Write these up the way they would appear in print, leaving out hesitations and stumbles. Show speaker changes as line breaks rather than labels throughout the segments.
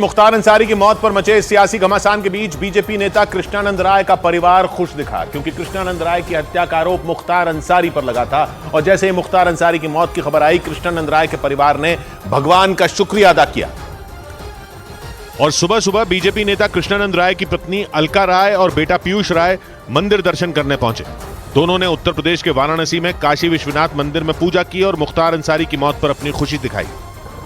मुख्तार अंसारी की मौत पर मचे सियासी घमासान के बीच बीजेपी नेता कृष्णानंद राय का परिवार खुश दिखा, क्योंकि कृष्णानंद राय की हत्या का आरोप मुख्तार अंसारी पर लगा था। और जैसे ही मुख्तार अंसारी की मौत की खबर आई, कृष्णानंद राय के परिवार ने भगवान का शुक्रिया अदा किया। और सुबह सुबह बीजेपी नेता कृष्णानंद राय की पत्नी अलका राय और बेटा पीयूष राय मंदिर दर्शन करने पहुंचे। दोनों ने उत्तर प्रदेश के वाराणसी में काशी विश्वनाथ मंदिर में पूजा की और मुख्तार अंसारी की मौत पर अपनी खुशी दिखाई।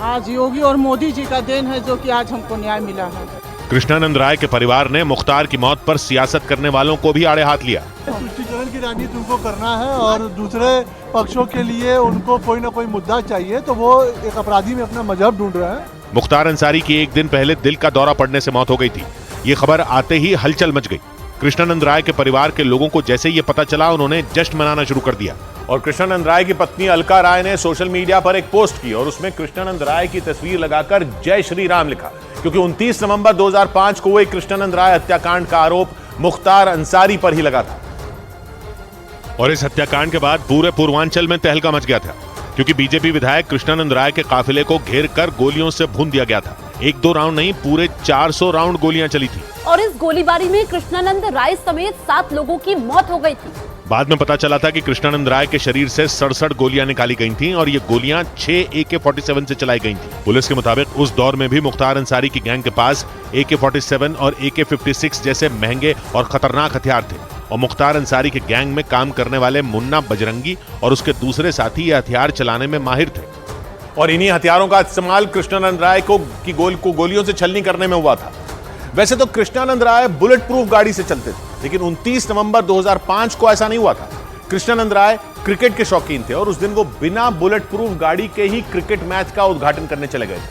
आज योगी और मोदी जी का देन है जो कि आज हमको न्याय मिला है।
कृष्णानंद राय के परिवार ने मुख्तार की मौत पर सियासत करने वालों को भी आड़े हाथ लिया।
तुष्टिकरण की राजनीति उनको करना है और दूसरे पक्षों के लिए उनको कोई ना कोई मुद्दा चाहिए, तो वो एक अपराधी में अपना मजहब ढूंढ रहे हैं।
मुख्तार अंसारी की एक दिन पहले दिल का दौरा पड़ने से मौत हो गई थी। ये खबर आते ही हलचल मच गई। कृष्णानंद राय के परिवार के लोगों को जैसे ये पता चला, उन्होंने जश्न मनाना शुरू कर दिया। और कृष्णानंद राय की पत्नी अलका राय ने सोशल मीडिया पर एक पोस्ट की और उसमें कृष्णानंद राय की तस्वीर लगाकर जय श्री राम लिखा, क्योंकि 29 नवंबर 2005 को हुए कृष्णानंद राय हत्याकांड का आरोप मुख्तार अंसारी पर ही लगा था। और इस हत्याकांड के बाद पूरे पूर्वांचल में तहलका मच गया था, क्योंकि बीजेपी विधायक कृष्णानंद राय के काफिले को घेर कर गोलियों से भून दिया गया था। एक दो राउंड नहीं, पूरे 400 राउंड गोलियां चली थी।
और इस गोलीबारी में कृष्णानंद राय समेत 7 लोगों की मौत हो गई थी।
बाद में पता चला था कि कृष्णानंद राय के शरीर से 67 गोलियां निकाली गई थीं और ये गोलियां 6 AK-47 से चलाई गई थीं। पुलिस के मुताबिक उस दौर में भी मुख्तार अंसारी की गैंग के पास AK-47 और AK-56 जैसे महंगे और खतरनाक हथियार थे। और मुख्तार अंसारी के गैंग में काम करने वाले मुन्ना बजरंगी और उसके दूसरे साथी ये हथियार चलाने में माहिर थे। और इन्हीं हथियारों का इस्तेमाल कृष्णानंद राय को गोलियों से छलनी करने में हुआ था। वैसे तो कृष्णानंद राय बुलेट प्रूफ गाड़ी से चलते थे, लेकिन 29 नवंबर 2005 को ऐसा नहीं हुआ था। कृष्णानंद राय क्रिकेट के शौकीन थे और उस दिन वो बिना बुलेट प्रूफ गाड़ी के ही क्रिकेट मैच का उद्घाटन करने चले गए थे।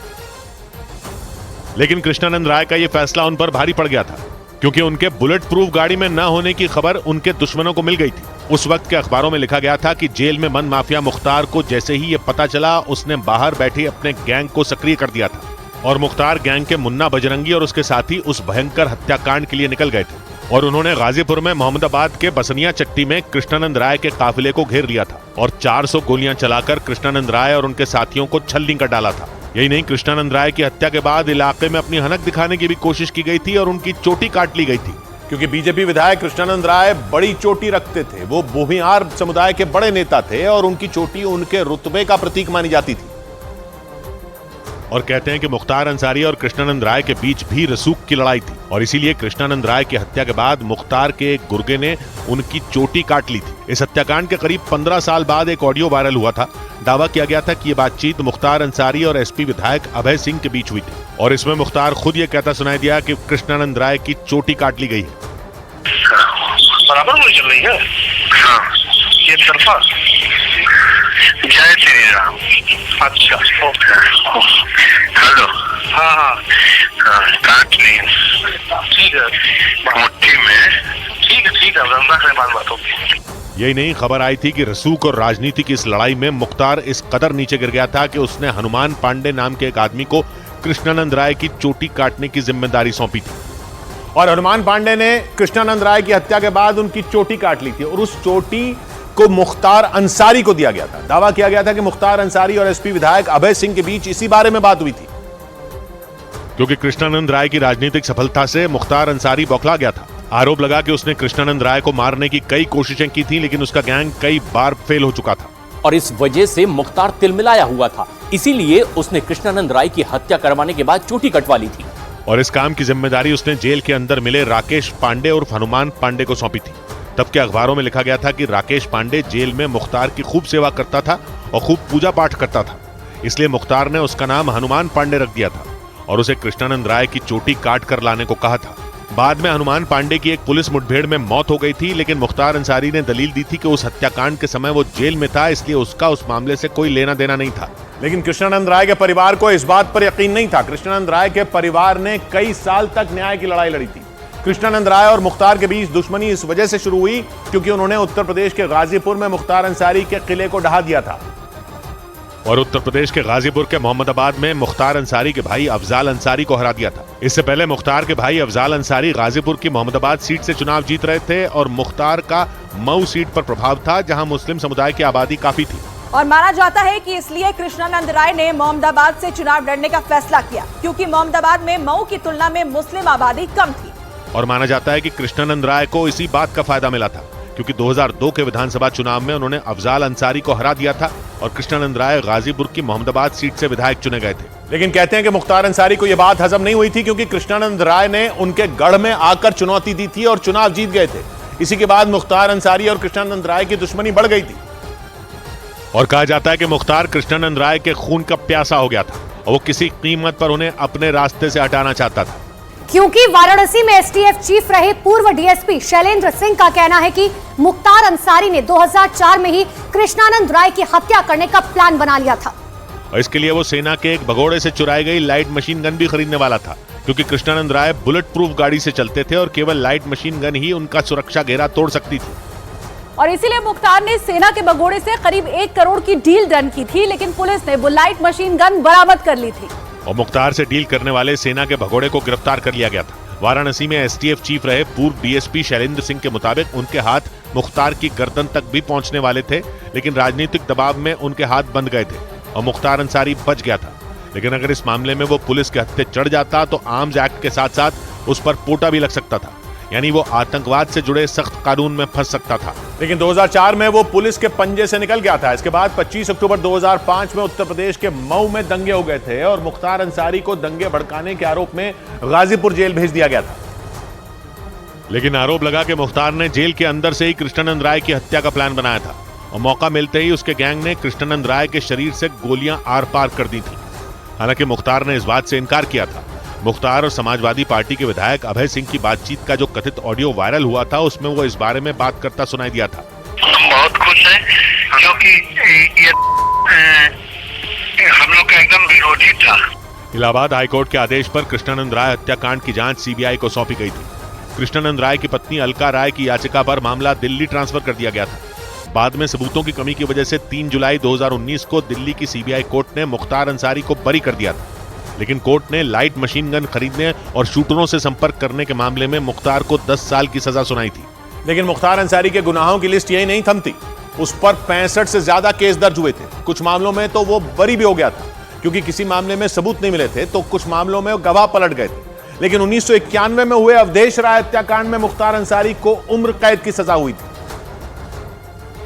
लेकिन कृष्णानंद राय का यह फैसला उन पर भारी पड़ गया था, क्योंकि उनके बुलेट प्रूफ गाड़ी में न होने की खबर उनके दुश्मनों को मिल गई थी। उस वक्त के अखबारों में लिखा गया था कि जेल में बंद माफिया मुख्तार को जैसे ही ये पता चला, उसने बाहर बैठे अपने गैंग को सक्रिय कर दिया था और मुख्तार गैंग के मुन्ना बजरंगी और उसके साथी उस भयंकर हत्याकांड के लिए निकल गए थे। और उन्होंने गाजीपुर में मोहम्मदाबाद के बसनिया चट्टी में कृष्णानंद राय के काफिले को घेर लिया था और 400 गोलियां चलाकर कृष्णानंद राय और उनके साथियों को छलनी कर डाला था। यही नहीं, कृष्णानंद राय की हत्या के बाद इलाके में अपनी हनक दिखाने की भी कोशिश की गई थी और उनकी चोटी काट ली गई थी, क्योंकि बीजेपी विधायक कृष्णानंद राय बड़ी चोटी रखते थे। वो बोहियार समुदाय के बड़े नेता थे और उनकी चोटी उनके रुतबे का प्रतीक मानी जाती थी। और कहते हैं कि मुख्तार अंसारी और कृष्णानंद राय के बीच भी रसूख की लड़ाई थी और इसीलिए कृष्णानंद राय की हत्या के बाद मुख्तार के एक गुर्गे ने उनकी चोटी काट ली थी। इस हत्याकांड के करीब 15 साल बाद एक ऑडियो वायरल हुआ था। दावा किया गया था कि ये बातचीत मुख्तार अंसारी और SP विधायक अभय सिंह के बीच हुई थी और इसमें मुख्तार खुद ये कहता सुनाई दिया कि कृष्णानंद राय की चोटी काट ली गई है।
बराबर गोली चल रही है। हाँ, ये तरफा। जय श्री राम। अच्छा, ओके। हेलो। हाँ, काट ली। ठीक है, मुट्ठी में। ठीक है, बात होगी।
यही नहीं, खबर आई थी कि रसूख और राजनीति की इस लड़ाई में मुख्तार इस कदर नीचे गिर गया था कि उसने हनुमान पांडे नाम के एक आदमी को कृष्णानंद राय की चोटी काटने की जिम्मेदारी सौंपी थी। और हनुमान पांडे ने कृष्णानंद राय की हत्या के बाद उनकी चोटी काट ली थी और उस चोटी को मुख्तार अंसारी को दिया गया था। दावा किया गया था कि मुख्तार अंसारी और SP विधायक अभय सिंह के बीच इसी बारे में बात हुई थी, क्योंकि कृष्णानंद राय की राजनीतिक सफलता से मुख्तार अंसारी बौखला गया था। आरोप लगा कि उसने कृष्णानंद राय को मारने की कई कोशिशें की थी, लेकिन उसका गैंग कई बार फेल हो चुका था
और इस वजह से मुख्तार तिलमिलाया हुआ था। इसीलिए उसने कृष्णानंद राय की हत्या करवाने के बाद चोटी कटवा ली थी। और इस काम की जिम्मेदारी उसने जेल के अंदर मिले राकेश पांडे और हनुमान पांडे को सौंपी थी। तब के अखबारों में लिखा गया था कि राकेश पांडे जेल में मुख्तार की खूब सेवा करता था और खूब पूजा पाठ करता था, इसलिए मुख्तार ने उसका नाम हनुमान पांडे रख दिया था और उसे कृष्णानंद राय की चोटी काट कर लाने को कहा था। बाद में हनुमान पांडे की एक पुलिस मुठभेड़ में मौत हो गई थी, लेकिन मुख्तार अंसारी ने दलील दी थी कि उस हत्याकांड के समय वो जेल में था, इसलिए उसका उस मामले से कोई लेना देना नहीं था। लेकिन कृष्णानंद राय के परिवार को इस बात पर यकीन नहीं था। कृष्णानंद राय के परिवार ने कई साल तक न्याय की लड़ाई लड़ी थी। कृष्णानंद राय और मुख्तार के बीच दुश्मनी इस वजह से शुरू हुई क्योंकि उन्होंने उत्तर प्रदेश के गाजीपुर में मुख्तार अंसारी के किले को ढहा दिया था और उत्तर प्रदेश के गाजीपुर के मोहम्मदाबाद में मुख्तार अंसारी के भाई अफजाल अंसारी को हरा दिया था। इससे पहले मुख्तार के भाई अफजाल अंसारी गाजीपुर की मोहम्मदाबाद सीट से चुनाव जीत रहे थे और मुख्तार का मऊ सीट पर प्रभाव था, जहां मुस्लिम समुदाय की आबादी काफी थी।
और माना जाता है कि इसलिए कृष्णानंद राय ने मोहम्मदाबाद से चुनाव लड़ने का फैसला किया, क्योंकि मोहम्मदाबाद में मऊ की तुलना में मुस्लिम आबादी कम थी।
और माना जाता है कि कृष्णानंद राय को इसी बात का फायदा मिला था, क्योंकि 2002 के विधानसभा चुनाव में उन्होंने अफजाल अंसारी को हरा दिया था और कृष्णानंद राय गाजीपुर की मोहम्मदाबाद सीट से विधायक चुने गए थे।
लेकिन कहते हैं कि मुख्तार अंसारी को यह बात हजम नहीं हुई थी, क्योंकि कृष्णानंद राय ने उनके गढ़ में आकर चुनौती दी थी और चुनाव जीत गए थे। इसी के बाद मुख्तार अंसारी और कृष्णानंद राय की दुश्मनी बढ़ गई थी।
और कहा जाता है कि मुख्तार कृष्णानंद राय के खून का प्यासा हो गया था और वो किसी कीमत पर उन्हें अपने रास्ते से हटाना चाहता था।
क्योंकि वाराणसी में एसटीएफ चीफ रहे पूर्व डीएसपी शैलेंद्र सिंह का कहना है कि मुख्तार अंसारी ने 2004 में ही कृष्णानंद राय की हत्या करने का प्लान बना लिया था।
और इसके लिए वो सेना के एक भगोड़े से चुराई गई लाइट मशीन गन भी खरीदने वाला था, क्योंकि कृष्णानंद राय बुलेट प्रूफ गाड़ी से चलते थे और केवल लाइट मशीन गन ही उनका सुरक्षा घेरा तोड़ सकती थी।
और इसीलिए मुख्तार ने सेना के भगोड़े से करीब 1 करोड़ की डील डन की थी, लेकिन पुलिस ने वो लाइट मशीन गन बरामद कर ली थी
और मुख्तार से डील करने वाले सेना के भगोड़े को गिरफ्तार कर लिया गया था। वाराणसी में एसटीएफ चीफ रहे पूर्व डीएसपी शैलेंद्र सिंह के मुताबिक उनके हाथ मुख्तार की गर्दन तक भी पहुंचने वाले थे, लेकिन राजनीतिक दबाव में उनके हाथ बंध गए थे और मुख्तार अंसारी बच गया था। लेकिन अगर इस मामले में वो पुलिस के हत्थे चढ़ जाता तो आर्म्स एक्ट के साथ साथ उस पर पोटा भी लग सकता था, यानी वो आतंकवाद से जुड़े सख्त कानून में फंस सकता था।
लेकिन 2004 में वो पुलिस के पंजे से निकल गया था। इसके बाद 25 अक्टूबर 2005 में उत्तर प्रदेश के मऊ में दंगे हो गए थे और मुख्तार अंसारी को दंगे भड़काने के आरोप में गाजीपुर जेल भेज दिया गया था।
लेकिन आरोप लगा कि मुख्तार ने जेल के अंदर से ही कृष्णानंद राय की हत्या का प्लान बनाया था और मौका मिलते ही उसके गैंग ने कृष्णानंद राय के शरीर से गोलियां आर पार कर दी थी। हालांकि मुख्तार ने इस बात से इनकार किया था। मुख्तार और समाजवादी पार्टी के विधायक अभय सिंह की बातचीत का जो कथित ऑडियो वायरल हुआ था, उसमें वो इस बारे में बात करता सुनाई दिया था।
हम बहुत खुश हैं, क्योंकि ये हम लोग का एकदम विरोधी था।
इलाहाबाद हाईकोर्ट के आदेश पर कृष्णानंद राय हत्याकांड की जांच सीबीआई को सौंपी गई थी। कृष्णानंद राय की पत्नी अलका राय की याचिका पर मामला दिल्ली ट्रांसफर कर दिया गया था। बाद में सबूतों की कमी की वजह से 3 जुलाई 2019 को दिल्ली की सीबीआई कोर्ट ने मुख्तार अंसारी को बरी कर दिया था, लेकिन कोर्ट ने लाइट मशीन गन खरीदने और शूटरों से संपर्क करने के मामले में मुख्तार को 10 साल की सजा सुनाई थी।
लेकिन मुख्तार अंसारी के गुनाहों की लिस्ट यही नहीं थमती। उस पर 65 से ज्यादा केस दर्ज हुए थे। कुछ मामलों में तो वो बरी भी हो गया था, क्योंकि किसी मामले में सबूत नहीं मिले थे, तो कुछ मामलों में गवाह पलट गए थे। लेकिन 1991 में हुए अवधेश राय हत्याकांड में मुख्तार अंसारी को उम्र कैद की सजा हुई थी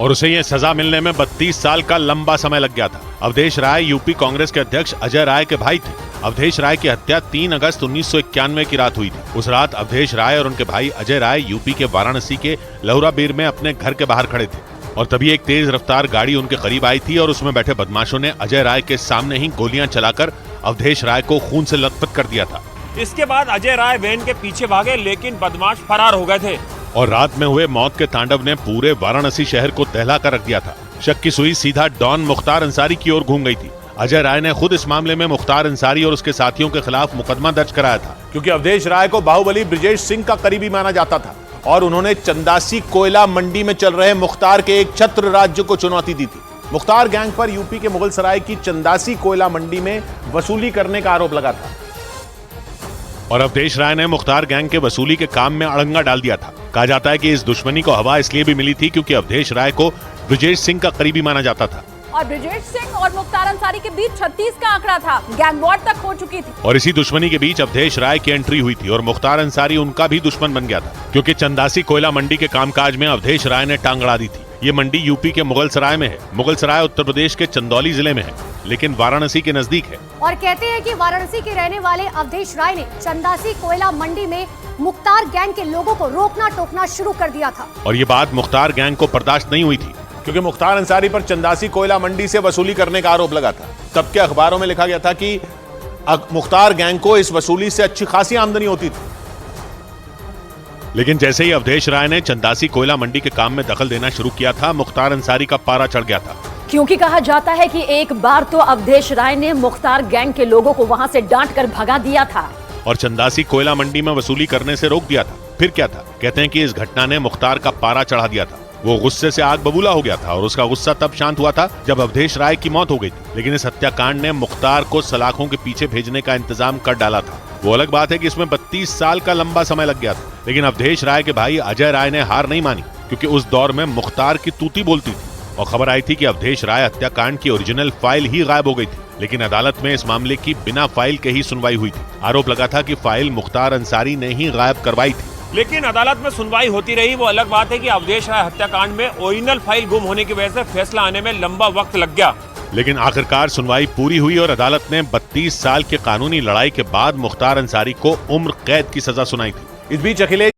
और उसे यह सजा मिलने में 32 साल का लंबा समय लग गया था। अवधेश राय यूपी कांग्रेस के अध्यक्ष अजय राय के भाई थे। अवधेश राय की हत्या 3 अगस्त 1991 की रात हुई थी। उस रात अवधेश राय और उनके भाई अजय राय यूपी के वाराणसी के लहुराबीर में अपने घर के बाहर खड़े थे और तभी एक तेज रफ्तार गाड़ी उनके करीब आई थी और उसमें बैठे बदमाशों ने अजय राय के सामने ही गोलियां चलाकर अवधेश राय को खून से लथपथ कर दिया था।
इसके बाद अजय राय वैन के पीछे भागे, लेकिन बदमाश फरार हो गए थे
और रात में हुए मौत के तांडव ने पूरे वाराणसी शहर को दहला कर रख दिया था। शक की सुई सीधा डॉन मुख्तार अंसारी की ओर घूम गई थी। अजय राय ने खुद इस मामले में मुख्तार अंसारी और उसके साथियों के खिलाफ मुकदमा दर्ज कराया था,
क्योंकि अवधेश राय को बाहुबली ब्रिजेश सिंह का करीबी माना जाता था और उन्होंने चंदासी कोयला मंडी में चल रहे मुख्तार के एक छत्र राज्य को चुनौती दी थी। मुख्तार गैंग पर यूपी के मुगलसराय की चंदासी कोयला मंडी में वसूली करने का आरोप लगा था
और अवधेश राय ने मुख्तार गैंग के वसूली के काम में अड़ंगा डाल दिया था। कहा जाता है कि इस दुश्मनी को हवा इसलिए भी मिली थी क्योंकि अवधेश राय को ब्रिजेश सिंह का करीबी माना जाता था
और ब्रिजेश सिंह और मुख्तार अंसारी के बीच 36 का आंकड़ा था। गैंग वॉर तक हो चुकी थी
और इसी दुश्मनी के बीच अवधेश राय की एंट्री हुई थी और मुख्तार अंसारी उनका भी दुश्मन बन गया था, क्योंकि चंदासी कोयला मंडी के कामकाज में अवधेश राय ने टांग अड़ा दी थी। ये मंडी यूपी के मुगलसराय में है। मुगलसराय उत्तर प्रदेश के चंदौली जिले में है, लेकिन वाराणसी के नजदीक है।
और कहते हैं कि वाराणसी के रहने वाले अवधेश राय ने चंदासी कोयला मंडी में मुख्तार गैंग के लोगों को रोकना टोकना शुरू कर दिया था
और ये बात मुख्तार गैंग को बर्दाश्त नहीं हुई थी,
क्योंकि मुख्तार अंसारी पर चंदासी कोयला मंडी से वसूली करने का आरोप लगा था। तब के अखबारों में लिखा गया था कि मुख्तार गैंग को इस वसूली से अच्छी खासी आमदनी होती थी।
लेकिन जैसे ही अवधेश राय ने चंदासी कोयला मंडी के काम में दखल देना शुरू किया था, मुख्तार अंसारी का पारा चढ़ गया था,
क्योंकि कहा जाता है कि एक बार तो अवधेश राय ने मुख्तार गैंग के लोगों को वहां से डांट कर भगा दिया था
और चंदासी कोयला मंडी में वसूली करने से रोक दिया था। फिर क्या था, कहते हैं कि इस घटना ने मुख्तार का पारा चढ़ा दिया था। वो गुस्से से आग बबूला हो गया था और उसका गुस्सा तब शांत हुआ था जब अवधेश राय की मौत हो गई थी। लेकिन इस हत्याकांड ने मुख्तार को सलाखों के पीछे भेजने का इंतजाम कर डाला था। वो अलग बात है कि इसमें 32 साल का लंबा समय लग गया था, लेकिन अवधेश राय के भाई अजय राय ने हार नहीं मानी, क्योंकि उस दौर में मुख्तार की तूती बोलती थी और खबर आई थी कि अवधेश राय हत्याकांड की ओरिजिनल फाइल ही गायब हो गई थी, लेकिन अदालत में इस मामले की बिना फाइल के ही सुनवाई हुई थी। आरोप लगा था कि फाइल मुख्तार अंसारी ने ही गायब करवाई थी।
लेकिन अदालत में सुनवाई होती रही। वो अलग बात है कि अवधेश राय हत्याकांड में ओरिजिनल फाइल गुम होने की वजह से फैसला आने में लंबा वक्त लग गया।
लेकिन आखिरकार सुनवाई पूरी हुई और अदालत ने 32 साल की कानूनी लड़ाई के बाद मुख्तार अंसारी को उम्र कैद की सजा सुनाई थी।
इस बीच अखिलेश